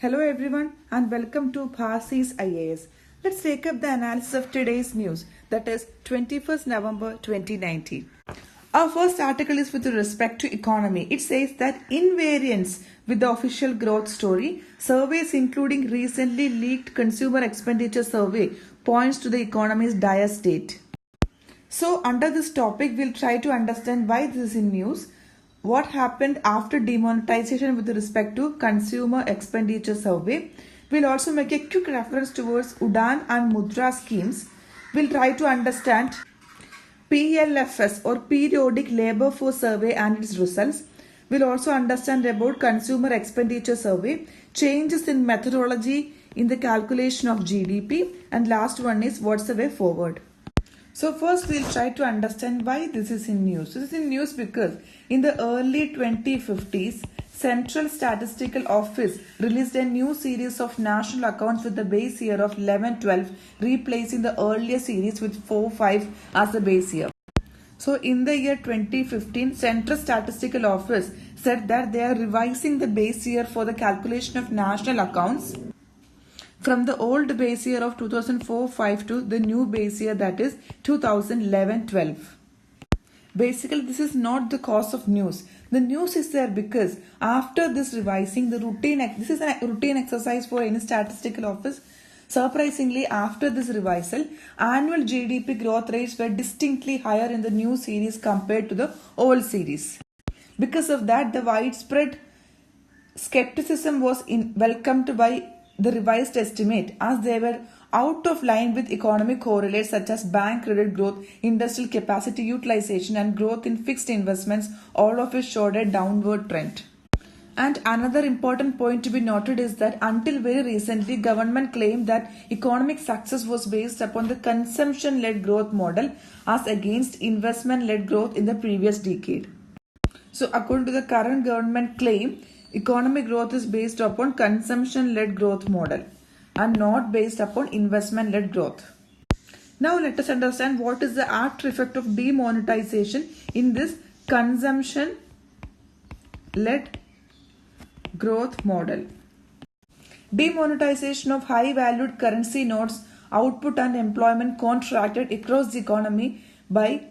Hello everyone and welcome to Bhasi's IAS. Let's take up the analysis of today's news, that is 21st November 2019. Our first article is with respect to economy. It says that invariance with the official growth story, surveys including recently leaked consumer expenditure survey points to the economy's dire state. So under this topic, we'll try to understand why this is in news, what happened after demonetization with respect to consumer expenditure survey. We'll also make a quick reference towards UDAN and Mudra schemes. We'll try to understand PLFS or periodic labor force survey and its results. We'll also understand about consumer expenditure survey, changes in methodology in the calculation of GDP, and last one is what's the way forward. So first we'll try to understand why this is in news. This is in news because in the early 2050s, Central Statistical Office released a new series of national accounts with the base year of 11-12, replacing the earlier series with 4-5 as the base year. So in the year 2015, Central Statistical Office said that they are revising the base year for the calculation of national accounts from the old base year of 2004-5 to the new base year, that is 2011-12. Basically, this is not the cause of news. The news is there because after this revising, this is a routine exercise for any statistical office. Surprisingly, after this revisal, annual GDP growth rates were distinctly higher in the new series compared to the old series. Because of that, the widespread skepticism was welcomed by the revised estimate as they were out of line with economic correlates such as bank credit growth, industrial capacity utilization, and growth in fixed investments, all of which showed a downward trend. And another important point to be noted is that until very recently, government claimed that economic success was based upon the consumption-led growth model as against investment-led growth in the previous decade. So according to the current government claim, economic growth is based upon consumption-led growth model and not based upon investment-led growth. Now let us understand what is the after effect of demonetization in this consumption-led growth model. Demonetization of high-valued currency notes, output and employment contracted across the economy.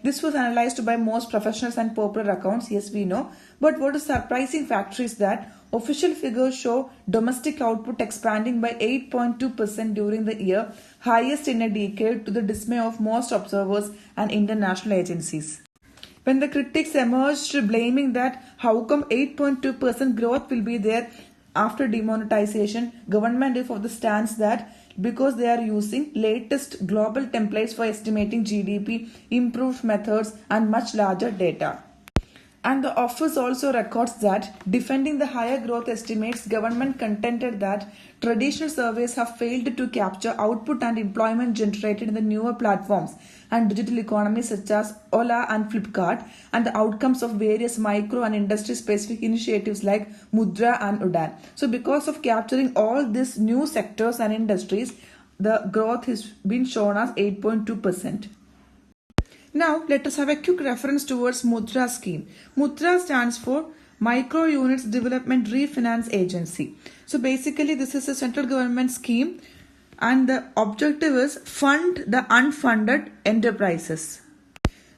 This was analyzed by most professionals and popular accounts, yes we know. But what is surprising factor is that official figures show domestic output expanding by 8.2% during the year, highest in a decade, to the dismay of most observers and international agencies. When the critics emerged blaming that how come 8.2% growth will be there after demonetization, government is of the stance that because they are using latest global templates for estimating GDP, improved methods and much larger data. And the office also records that defending the higher growth estimates, government contended that traditional surveys have failed to capture output and employment generated in the newer platforms and digital economies such as Ola and Flipkart, and the outcomes of various micro and industry specific initiatives like Mudra and UDAN. So because of capturing all these new sectors and industries, the growth has been shown as 8.2%. Now let us have a quick reference towards Mudra Scheme. Mudra stands for Micro Units Development Refinance Agency. So basically this is a central government scheme and the objective is fund the unfunded enterprises.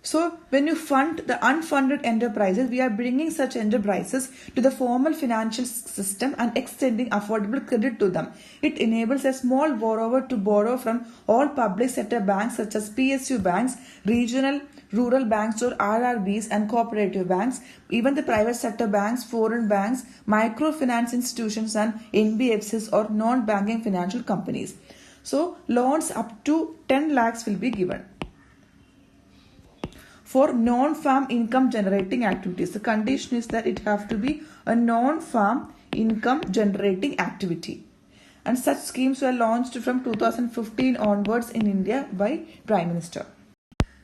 So when you fund the unfunded enterprises, we are bringing such enterprises to the formal financial system and extending affordable credit to them. It enables a small borrower to borrow from all public sector banks such as PSU banks, regional rural banks or RRBs and cooperative banks, even the private sector banks, foreign banks, microfinance institutions and NBFCs or non-banking financial companies. So loans up to 10 lakhs will be given for non-farm income generating activities. The condition is that it have to be a non-farm income generating activity. And such schemes were launched from 2015 onwards in India by Prime Minister.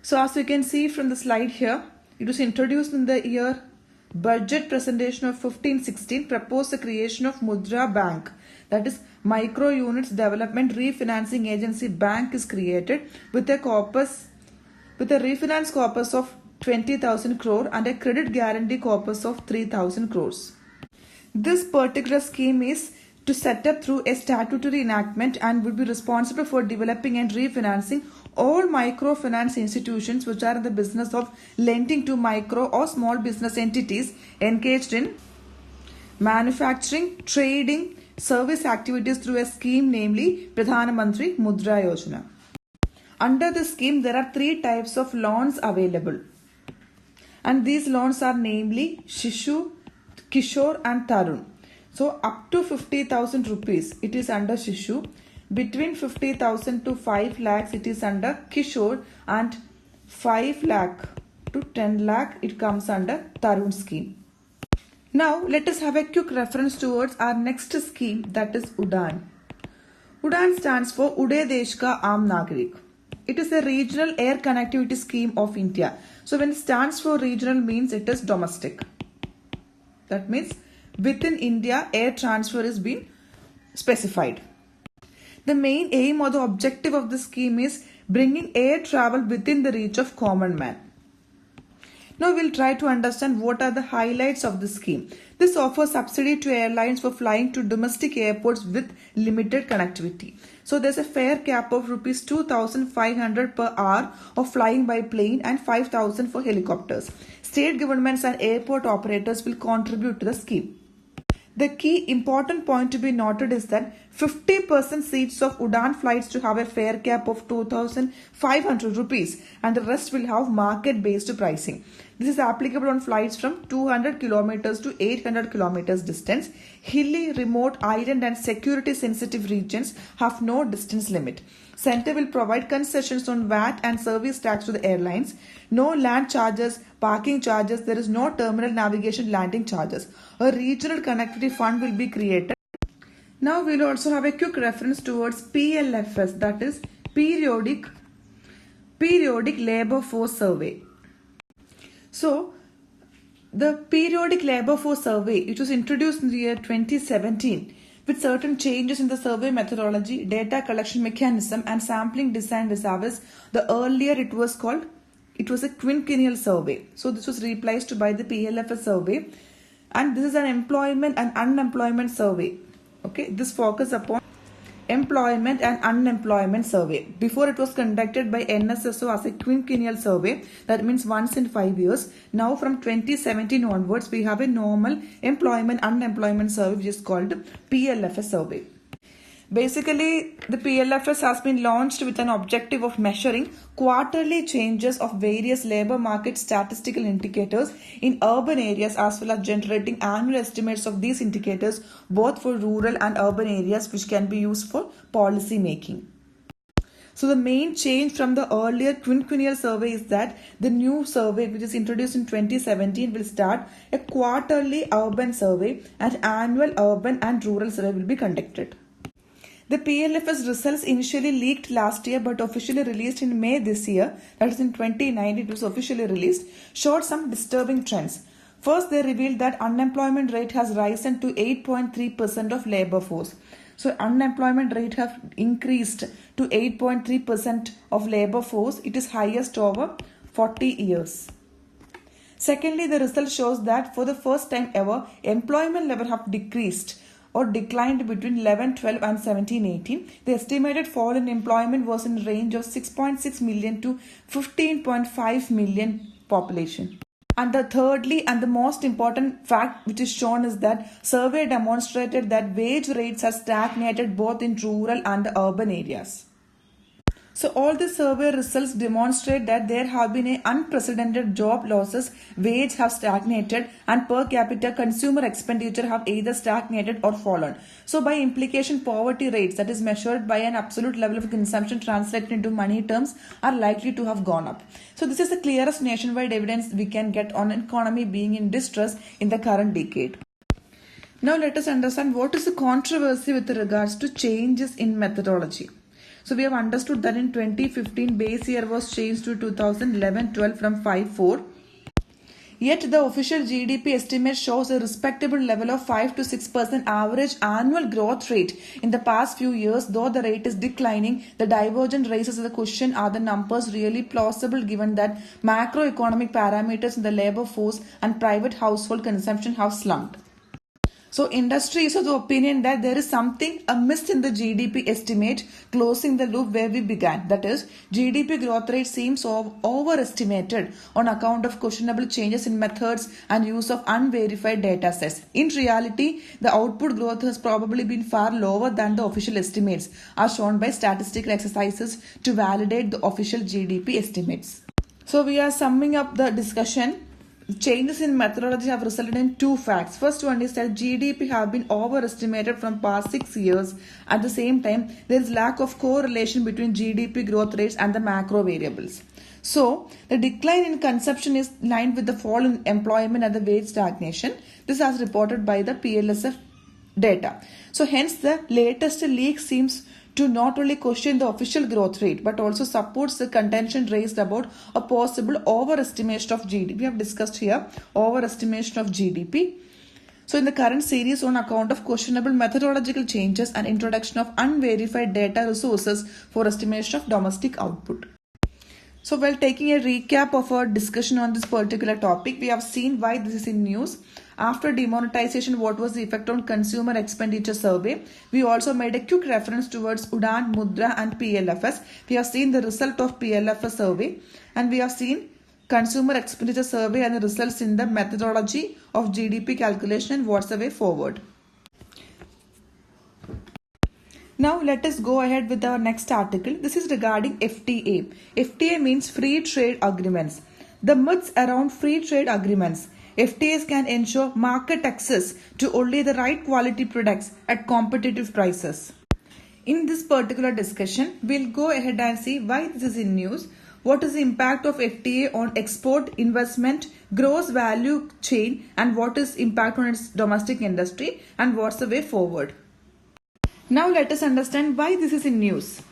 So as you can see from the slide here, it was introduced in the year budget presentation of 15-16, proposed the creation of Mudra Bank, that is Micro Units Development Refinancing Agency Bank is created with a refinance corpus of 20,000 crore and a credit guarantee corpus of 3,000 crores. This particular scheme is to set up through a statutory enactment and would be responsible for developing and refinancing all microfinance institutions which are in the business of lending to micro or small business entities engaged in manufacturing, trading, service activities through a scheme, namely Pradhan Mantri Mudra Yojana. Under this scheme, there are three types of loans available. And these loans are namely Shishu, Kishore and Tarun. So up to 50,000 rupees, it is under Shishu. Between 50,000 to 5 lakhs, it is under Kishore, and 5 lakh to 10 lakh, it comes under Tarun scheme. Now let us have a quick reference towards our next scheme, that is UDAN. UDAN stands for Ude Desh Ka Aam Nagarik. It is a regional air connectivity scheme of India. So when it stands for regional means it is domestic. That means within India air transfer is being specified. The main aim or the objective of the scheme is bringing air travel within the reach of common man. Now we'll try to understand what are the highlights of the scheme. This offers subsidy to airlines for flying to domestic airports with limited connectivity. So there's a fare cap of rupees 2,500 per hour of flying by plane and 5,000 for helicopters. State governments and airport operators will contribute to the scheme. The key important point to be noted is that 50% seats of UDAN flights to have a fare cap of 2,500 rupees and the rest will have market-based pricing. This is applicable on flights from 200 kilometers to 800 kilometers distance. Hilly, remote, island and security-sensitive regions have no distance limit. Centre will provide concessions on VAT and service tax to the airlines. No land charges, parking charges, there is no terminal navigation landing charges. A regional connectivity fund will be created. Now we will also have a quick reference towards PLFS, that is Periodic Labour Force Survey. So the Periodic Labour Force Survey, which was introduced in the year 2017, with certain changes in the survey methodology, data collection mechanism and sampling design vis-a-vis the earlier it was a quinquennial survey. So this was replaced by the PLFS survey, and this is an employment and unemployment survey. Okay, this focus upon employment and unemployment survey. Before it was conducted by NSSO as a quinquennial survey, that means once in 5 years. Now from 2017 onwards, we have a normal employment unemployment survey which is called PLFS survey. Basically, the PLFS has been launched with an objective of measuring quarterly changes of various labor market statistical indicators in urban areas as well as generating annual estimates of these indicators both for rural and urban areas, which can be used for policy making. So the main change from the earlier quinquennial survey is that the new survey, which is introduced in 2017, will start a quarterly urban survey and annual urban and rural survey will be conducted. The PLFS results initially leaked last year but officially released in May this year, that is in 2019 it was officially released, showed some disturbing trends. First, they revealed that unemployment rate has risen to 8.3% of labor force. So unemployment rate have increased to 8.3% of labor force. It is highest over 40 years. Secondly, the result shows that for the first time ever, employment level have decreased or declined between 11-12 and 17-18. The estimated fall in employment was in range of 6.6 million to 15.5 million population. And the thirdly and the most important fact which is shown is that survey demonstrated that wage rates have stagnated both in rural and urban areas. So all the survey results demonstrate that there have been an unprecedented job losses, wage have stagnated and per capita consumer expenditure have either stagnated or fallen. So by implication, poverty rates, that is measured by an absolute level of consumption translated into money terms, are likely to have gone up. So this is the clearest nationwide evidence we can get on an economy being in distress in the current decade. Now let us understand what is the controversy with regards to changes in methodology. So we have understood that in 2015 base year was changed to 2011-12 from 5.4. Yet the official GDP estimate shows a respectable level of 5 to 6% average annual growth rate in the past few years. Though the rate is declining, the divergence raises the question, are the numbers really plausible given that macroeconomic parameters in the labor force and private household consumption have slumped? So industry is of the opinion that there is something amiss in the GDP estimate, closing the loop where we began. That is, GDP growth rate seems overestimated on account of questionable changes in methods and use of unverified data sets. In reality, the output growth has probably been far lower than the official estimates, as shown by statistical exercises to validate the official GDP estimates. So we are summing up the discussion. Changes in methodology have resulted in two facts. First one is that GDP have been overestimated from past 6 years. At the same time, there is lack of correlation between GDP growth rates and the macro variables. So, the decline in consumption is in line with the fall in employment and the wage stagnation. This as reported by the PLSF data. So, hence the latest leak seems to not only question the official growth rate but also supports the contention raised about a possible overestimation of GDP. We have discussed here overestimation of GDP. So in the current series, on account of questionable methodological changes and introduction of unverified data resources for estimation of domestic output. So while taking a recap of our discussion on this particular topic, we have seen why this is in news. After demonetization, what was the effect on consumer expenditure survey? We also made a quick reference towards UDAN, Mudra and PLFS. We have seen the result of PLFS survey and we have seen consumer expenditure survey and the results in the methodology of GDP calculation and what's the way forward. Now let us go ahead with our next article. This is regarding FTA. FTA means free trade agreements. The myths around free trade agreements. FTAs can ensure market access to only the right quality products at competitive prices. In this particular discussion, we'll go ahead and see why this is in news, what is the impact of FTA on export, investment, gross value chain, and what is impact on its domestic industry, and what's the way forward. Now let us understand why this is in news.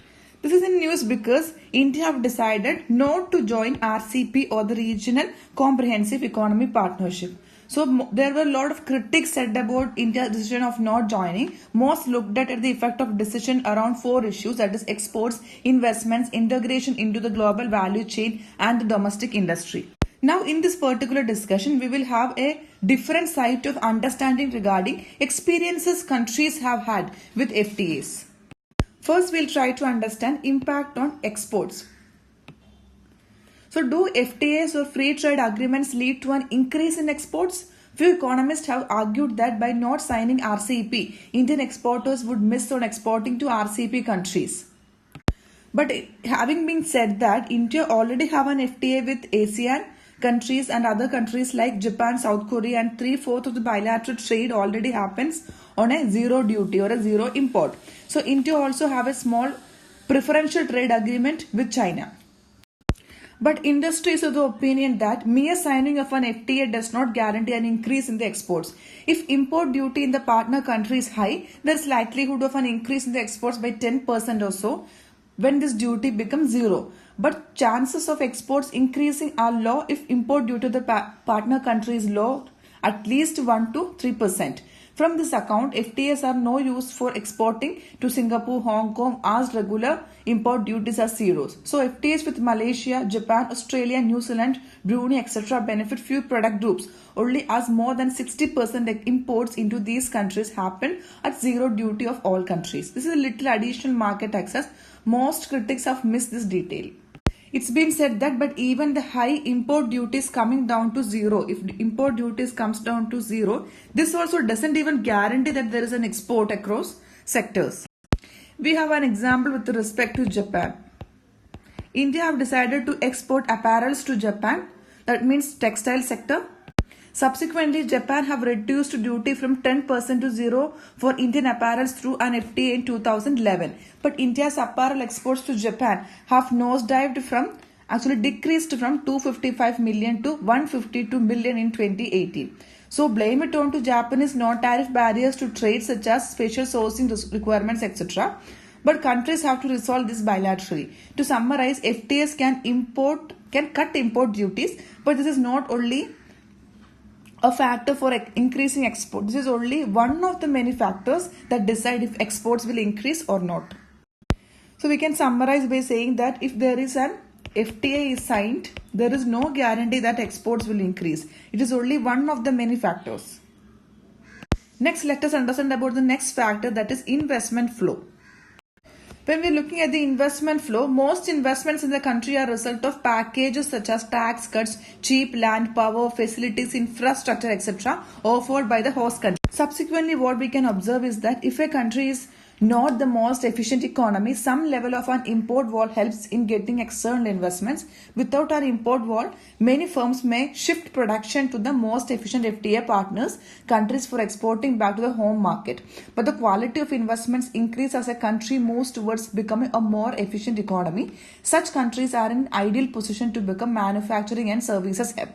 This is in news because India have decided not to join RCEP or the Regional Comprehensive Economic Partnership. So there were a lot of critics said about India's decision of not joining. Most looked at the effect of decision around 4 issues, that is exports, investments, integration into the global value chain and the domestic industry. Now in this particular discussion, we will have a different side of understanding regarding experiences countries have had with FTAs. First, we'll try to understand impact on exports. So do FTAs or free trade agreements lead to an increase in exports? Few economists have argued that by not signing RCEP, Indian exporters would miss on exporting to RCEP countries. But having been said that, India already have an FTA with ASEAN countries and other countries like Japan, South Korea, and 3/4 of the bilateral trade already happens on a zero duty or a zero import. So India also have a small preferential trade agreement with China. But industry is of the opinion that mere signing of an FTA does not guarantee an increase in the exports. If import duty in the partner country is high, there is likelihood of an increase in the exports by 10% or so when this duty becomes zero. But chances of exports increasing are low if import duty to the partner country is low, at least 1 to 3%. From this account, FTAs are no use for exporting to Singapore, Hong Kong as regular import duties are zeros. So FTAs with Malaysia, Japan, Australia, New Zealand, Brunei, etc. benefit few product groups only as more than 60% imports into these countries happen at zero duty of all countries. This is a little additional market access. Most critics have missed this detail. It's been said that but even the high import duties coming down to zero, if the import duties comes down to zero, this also doesn't even guarantee that there is an export across sectors. We have an example with respect to Japan. India have decided to export apparels to Japan, that means textile sector. Subsequently, Japan have reduced duty from 10% to zero for Indian apparels through an FTA in 2011. But India's apparel exports to Japan have decreased from 255 million to 152 million in 2018. So blame it on to Japanese non-tariff barriers to trade such as special sourcing requirements, etc. But countries have to resolve this bilaterally. To summarize, FTAs can cut import duties, but this is not only a factor for increasing export. This is only one of the many factors that decide if exports will increase or not. So we can summarize by saying that if there is an FTA is signed, there is no guarantee that exports will increase. It is only one of the many factors. Next, let us understand about the next factor, that is investment flow. When we are looking at the investment flow, most investments in the country are a result of packages such as tax cuts, cheap land, power, facilities, infrastructure, etc. offered by the host country. Subsequently, what we can observe is that if a country is not the most efficient economy, some level of an import wall helps in getting external investments. Without our import wall, many firms may shift production to the most efficient FTA partners countries for exporting back to the home market. But the quality of investments increase as a country moves towards becoming a more efficient economy. Such countries are in ideal position to become manufacturing and services hub.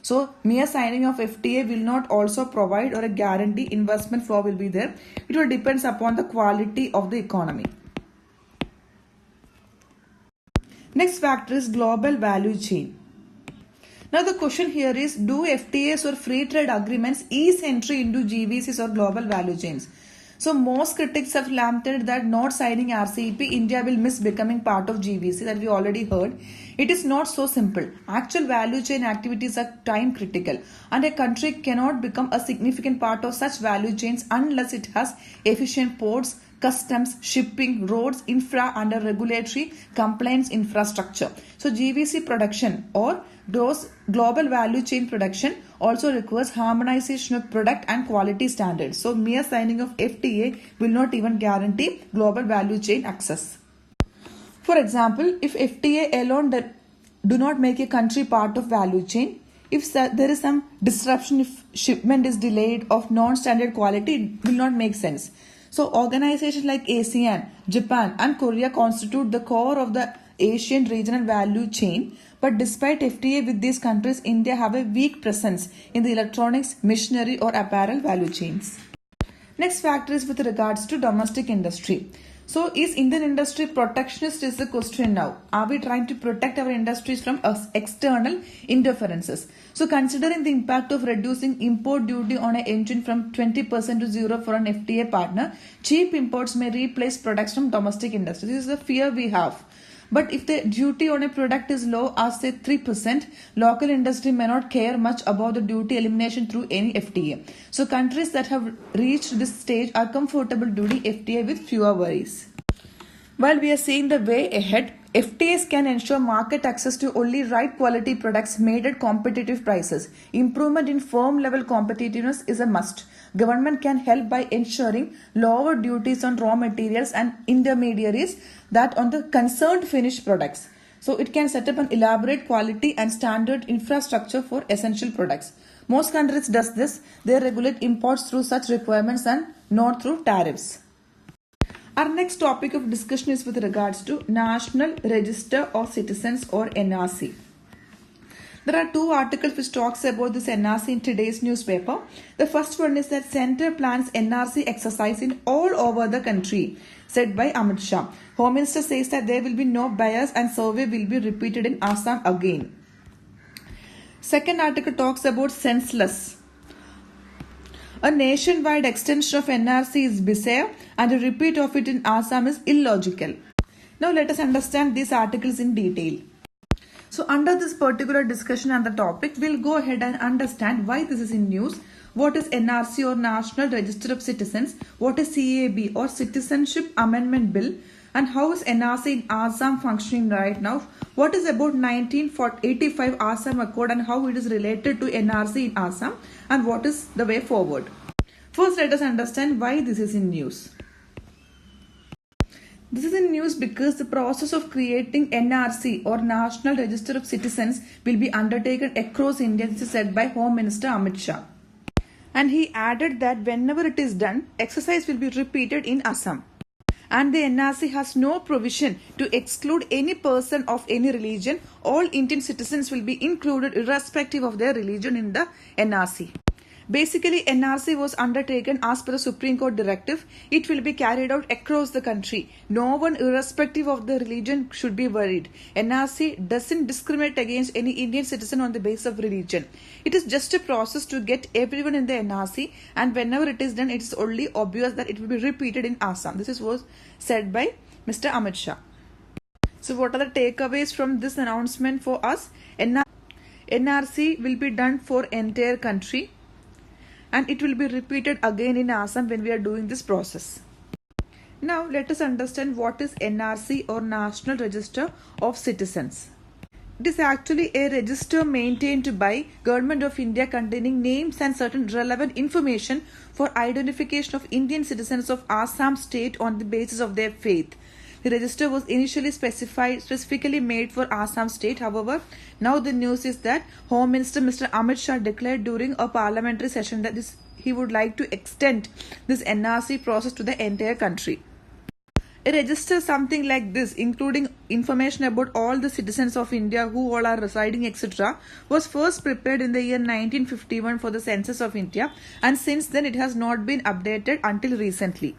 So, mere signing of FTA will not also provide or a guarantee investment flow will be there. It will depend upon the quality of the economy. Next factor is global value chain. Now the question here is, do FTAs or free trade agreements ease entry into GVCs or global value chains? So most critics have lamented that not signing RCEP, India will miss becoming part of GVC, that we already heard. It is not so simple. Actual value chain activities are time critical, and a country cannot become a significant part of such value chains unless it has efficient ports, customs, shipping, roads, infra and a regulatory compliance infrastructure. So GVC production or those global value chain production also requires harmonization of product and quality standards. So mere signing of FTA will not even guarantee global value chain access. For example, if FTA alone do not make a country part of value chain, if there is some disruption, if shipment is delayed of non-standard quality, it will not make sense. So organizations like ASEAN, Japan and Korea constitute the core of the Asian regional value chain. But despite FTA with these countries, India have a weak presence in the electronics, machinery or apparel value chains. Next factor is with regards to domestic industry. So is Indian industry protectionist is the question now. Are we trying to protect our industries from external interferences? So considering the impact of reducing import duty on an engine from 20% to 0 for an FTA partner, cheap imports may replace products from domestic industry. This is the fear we have. But if the duty on a product is low as say 3%, local industry may not care much about the duty elimination through any FTA. So countries that have reached this stage are comfortable doing FTA with fewer worries. While we are seeing the way ahead, FTAs can ensure market access to only right quality products made at competitive prices. Improvement in firm level competitiveness is a must. Government can help by ensuring lower duties on raw materials and intermediaries that on the concerned finished products. So it can set up an elaborate quality and standard infrastructure for essential products. Most countries does this. They regulate imports through such requirements and not through tariffs. Our next topic of discussion is with regards to National Register of Citizens or NRC. There are two articles which talks about this NRC in today's newspaper. The first one is that Centre plans NRC exercise in all over the country, said by Amit Shah. Home Minister says that there will be no bias and survey will be repeated in Assam again. Second article talks about senseless. A nationwide extension of NRC is bizarre and a repeat of it in Assam is illogical. Now let us understand these articles in detail. So under this particular discussion and the topic, we'll go ahead and understand why this is in news, what is NRC or National Register of Citizens, what is CAB or Citizenship Amendment Bill, and how is NRC in Assam functioning right now, what is about 1985 Assam Accord and how it is related to NRC in Assam, and what is the way forward. First, let us understand why this is in news. This is in news because the process of creating NRC or National Register of Citizens will be undertaken across India. This is said by Home Minister Amit Shah. And he added that whenever it is done, exercise will be repeated in Assam. And the NRC has no provision to exclude any person of any religion. All Indian citizens will be included irrespective of their religion in the NRC. Basically, NRC was undertaken as per the Supreme Court directive. It will be carried out across the country. No one, irrespective of the religion, should be worried. NRC doesn't discriminate against any Indian citizen on the basis of religion. It is just a process to get everyone in the NRC, and whenever it is done, it is only obvious that it will be repeated in Assam. This was said by Mr. Amit Shah. So what are the takeaways from this announcement for us? NRC will be done for entire country. and it will be repeated again in Assam when we are doing this process. Now let us understand what is NRC or National Register of Citizens. It is actually a register maintained by Government of India containing names and certain relevant information for identification of Indian citizens of Assam state on the basis of their faith. The register was initially specifically made for Assam state. However, now the news is that Home Minister Mr. Amit Shah declared during a parliamentary session that he would like to extend this NRC process to the entire country. A register something like this, including information about all the citizens of India who all are residing, etc., was first prepared in the year 1951 for the census of India, and since then it has not been updated until recently.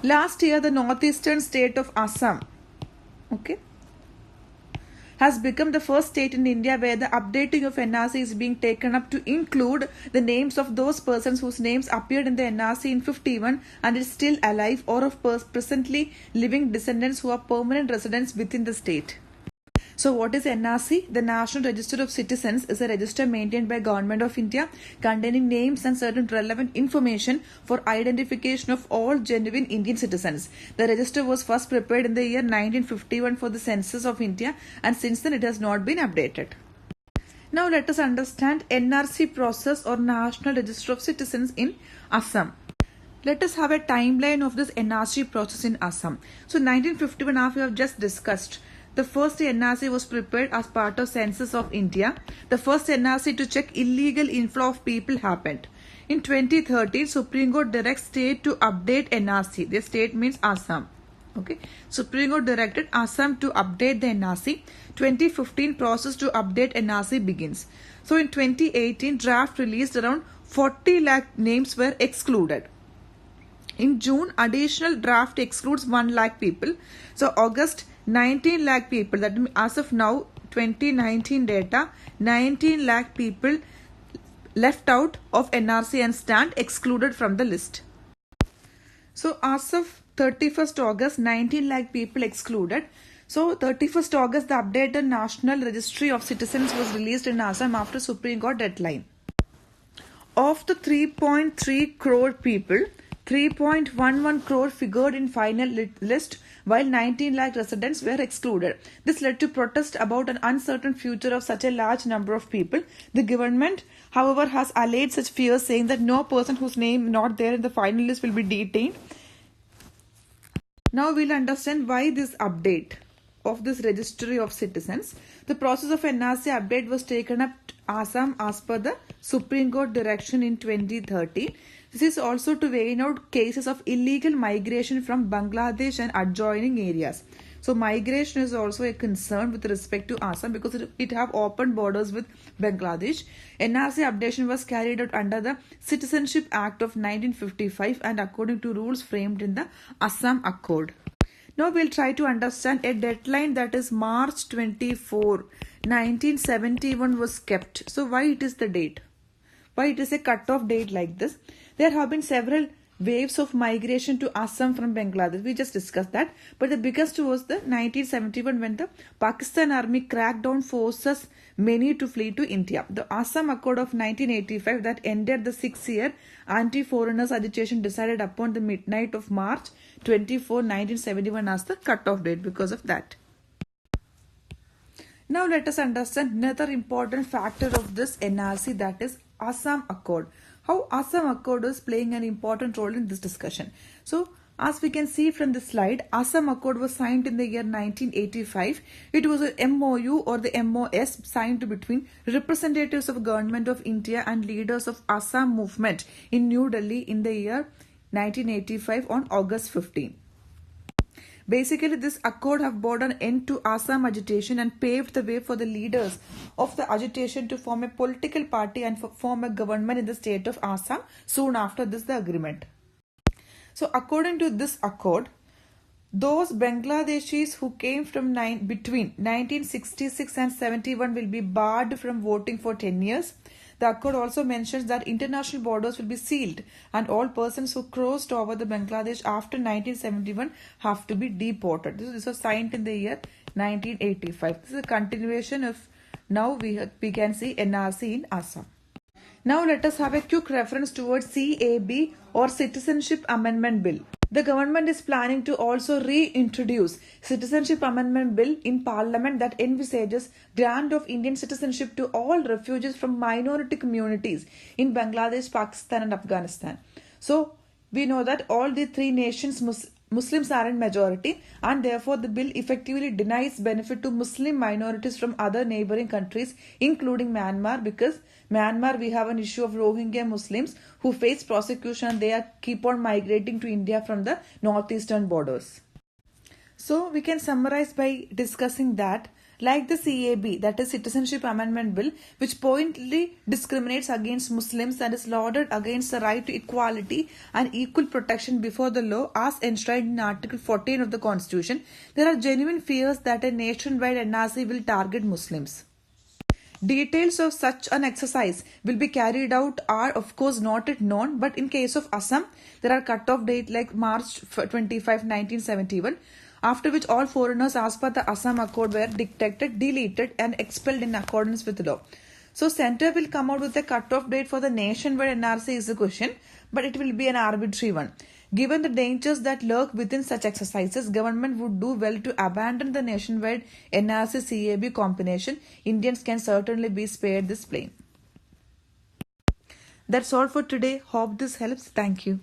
Last year, the northeastern state of Assam, has become the first state in India where the updating of NRC is being taken up to include the names of those persons whose names appeared in the NRC in 51 and is still alive, or of presently living descendants who are permanent residents within the state. So what is NRC? The National Register of Citizens is a register maintained by Government of India containing names and certain relevant information for identification of all genuine Indian citizens. The register was first prepared in the year 1951 for the census of India, and since then it has not been updated. Now let us understand NRC process or National Register of Citizens in Assam. Let us have a timeline of this NRC process in Assam. So 1951, as we have just discussed, the first NRC was prepared as part of Census of India. The first NRC to check illegal inflow of people happened. In 2013, Supreme Court directs state to update NRC. The state means Assam. Supreme Court directed Assam to update the NRC. 2015 process to update NRC begins. So in 2018, draft released around 40 lakh names were excluded. In June, additional draft excludes 1 lakh people. So August, 19 lakh people, that means as of now 2019 data, 19 lakh people left out of NRC and stand excluded from the list. So as of 31st August, 19 lakh people excluded. So 31st August, the updated National Registry of Citizens was released in Assam after Supreme Court deadline. Of the 3.3 crore people, 3.11 crore figured in final list, while 19 lakh residents were excluded. This led to protest about an uncertain future of such a large number of people. The government, however, has allayed such fears, saying that no person whose name not there in the final list will be detained. Now we'll understand why this update of this registry of citizens. The process of NRC update was taken up Assam as per the Supreme Court direction in 2013. This is also to weigh out cases of illegal migration from Bangladesh and adjoining areas. So migration is also a concern with respect to Assam because it have open borders with Bangladesh. NRC updation was carried out under the Citizenship Act of 1955 and according to rules framed in the Assam Accord. Now we'll try to understand a deadline, that is March 24, 1971 was kept. So why it is the date? Why it is a cut-off date like this? There have been several waves of migration to Assam from Bangladesh. We just discussed that. But the biggest was the 1971 when the Pakistan army cracked down, forces many to flee to India. The Assam Accord of 1985 that ended the 6-year anti-foreigners agitation decided upon the midnight of March 24, 1971 as the cut-off date because of that. Now let us understand another important factor of this NRC, that is Assam Accord. How Assam Accord is playing an important role in this discussion. So as we can see from the slide, Assam Accord was signed in the year 1985. It was a MOU or the MOS signed between representatives of Government of India and leaders of Assam movement in New Delhi in the year 1985 on August 15. Basically, this accord have brought an end to Assam agitation and paved the way for the leaders of the agitation to form a political party and form a government in the state of Assam soon after this the agreement. So according to this accord, those Bangladeshis who came from between 1966 and 71 will be barred from voting for 10 years. The accord also mentions that international borders will be sealed and all persons who crossed over the Bangladesh after 1971 have to be deported. This was signed in the year 1985. This is a continuation of now we can see NRC in Assam. Now let us have a quick reference towards CAB or Citizenship Amendment Bill. The government is planning to also reintroduce Citizenship Amendment Bill in Parliament that envisages grant of Indian citizenship to all refugees from minority communities in Bangladesh, Pakistan and Afghanistan. So we know that all the three nations Muslims are in majority, and therefore the bill effectively denies benefit to Muslim minorities from other neighboring countries including Myanmar, because Myanmar we have an issue of Rohingya Muslims who face prosecution and they keep on migrating to India from the northeastern borders. So we can summarize by discussing that, like the CAB, that is Citizenship Amendment Bill, which pointedly discriminates against Muslims and is lauded against the right to equality and equal protection before the law as enshrined in Article 14 of the Constitution, there are genuine fears that a nationwide NRC will target Muslims. Details of such an exercise will be carried out are of course not yet known, but in case of Assam, there are cut-off date like March 25, 1971, after which all foreigners as per the Assam Accord were detected, deleted and expelled in accordance with the law. So Centre will come out with a cut-off date for the nationwide NRC is the question, but it will be an arbitrary one. Given the dangers that lurk within such exercises, government would do well to abandon the nationwide NRC-CAB combination. Indians can certainly be spared this blame. That's all for today. Hope this helps. Thank you.